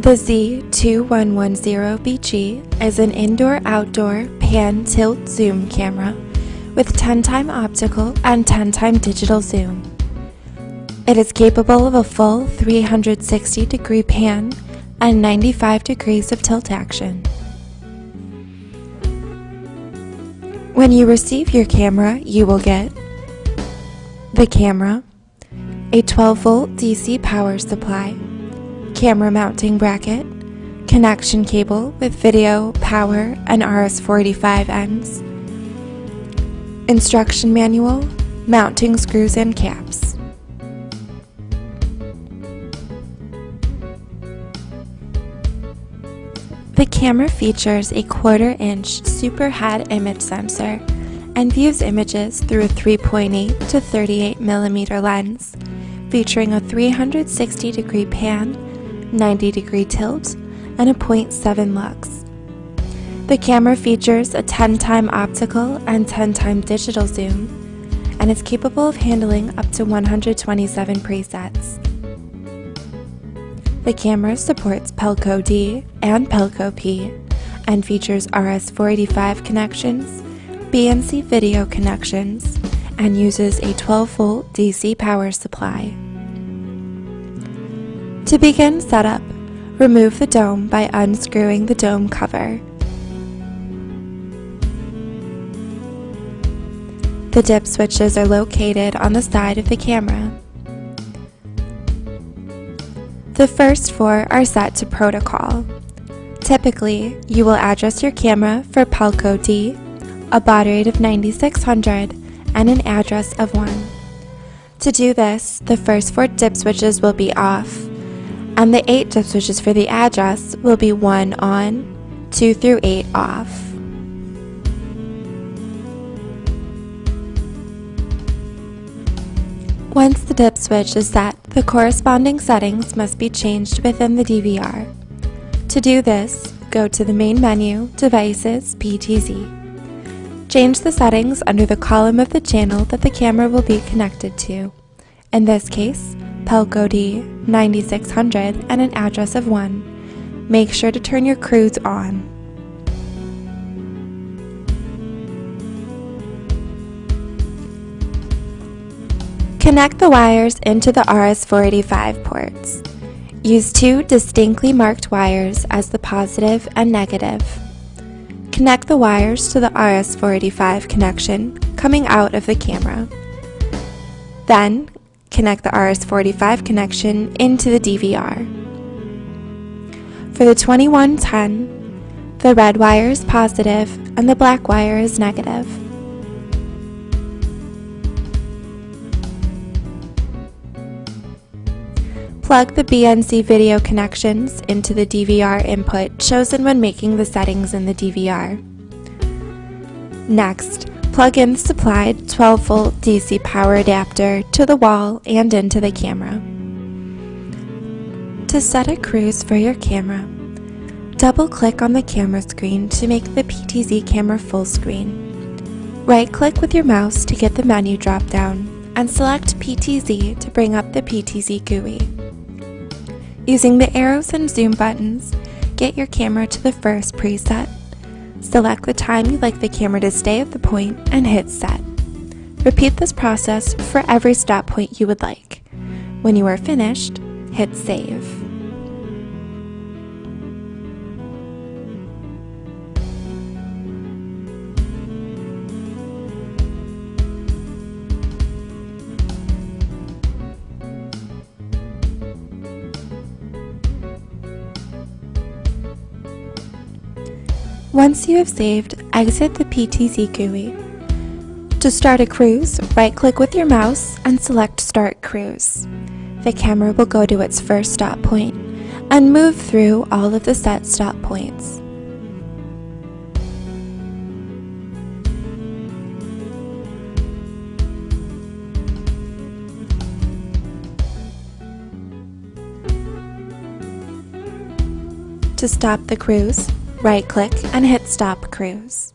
The Z2110BG is an indoor-outdoor pan-tilt zoom camera with 10x optical and 10x digital zoom. It is capable of a full 360-degree pan and 95 degrees of tilt action. When you receive your camera, you will get the camera, a 12-volt DC power supply, camera mounting bracket, connection cable with video, power, and RS-485 ends, instruction manual, mounting screws and caps. The camera features a 1/4-inch super head image sensor and views images through a 3.8 to 38mm lens, featuring a 360-degree pan, 90-degree tilt, and a 0.7 lux. The camera features a 10x optical and 10x digital zoom, and is capable of handling up to 127 presets. The camera supports Pelco D and Pelco P, and features RS-485 connections, BNC video connections, and uses a 12-volt DC power supply. To begin setup, remove the dome by unscrewing the dome cover. The dip switches are located on the side of the camera. The first 4 are set to protocol. Typically, you will address your camera for Pelco D, a baud rate of 9600, and an address of 1. To do this, the first 4 dip switches will be off, and the 8 dip switches for the address will be 1 on, 2 through 8 off. Once the dip switch is set, the corresponding settings must be changed within the DVR. To do this, go to the main menu, Devices, PTZ. Change the settings under the column of the channel that the camera will be connected to. In this case, Pelco D 9600 and an address of 1. Make sure to turn your cruise on. Connect the wires into the RS-485 ports. Use 2 distinctly marked wires as the positive and negative. Connect the wires to the RS-485 connection coming out of the camera. Then, connect the RS-485 connection into the DVR. For the 2110, the red wire is positive and the black wire is negative. Plug the BNC video connections into the DVR input chosen when making the settings in the DVR. Next, plug in the supplied 12-volt DC power adapter to the wall and into the camera. To set a cruise for your camera, double-click on the camera screen to make the PTZ camera full screen. Right-click with your mouse to get the menu drop-down, and select PTZ to bring up the PTZ GUI. Using the arrows and zoom buttons, get your camera to the first preset. Select the time you'd like the camera to stay at the point and hit set. Repeat this process for every stop point you would like. When you are finished, hit save. Once you have saved, exit the PTZ GUI. To start a cruise, right-click with your mouse and select Start Cruise. The camera will go to its first stop point and move through all of the set stop points. To stop the cruise, right-click and hit Stop Cruise.